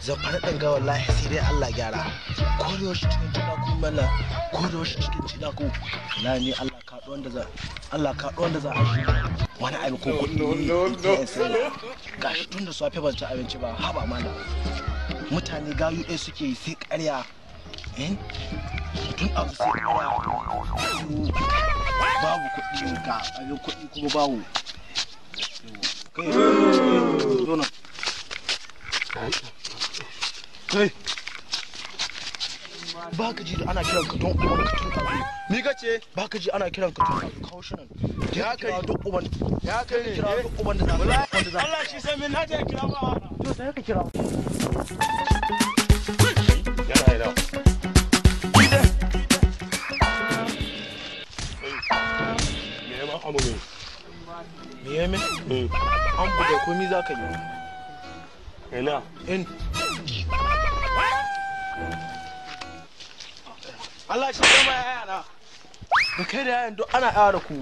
zafara ɗin ga wallahi sai dai Allah gyara. Ko da yaushe cikin cidaku mala, ko da yaushe cikin cidaku. Na ni Allah ka wanda za a shi wani abu ko kuɗi. Gashi tun da safe ban ci abinci ba, haba mala. Mutane gayu ɗaya suke yi sai ƙarya. Tun abu sai ƙarya. Babu kuɗi ga abin kuɗi kuma babu. Kai, zo nan. Kai, ba ka ji da ana kiran ka don uban ka tun abu. Ni ka ce? Ba ka ji ana kiran ka tun abu kawo shi nan. Ya kai duk uban. Ya kai ne. Kira duk uban da za. Allah shi sai min naje kira ba. To sai ka kira. Yana yana. Me ma amu ne? Me ya min? An buga komi za ka yi. Ina. In. Allah shi zama yaya na. Da kai da yayan duk ana yawa da ku.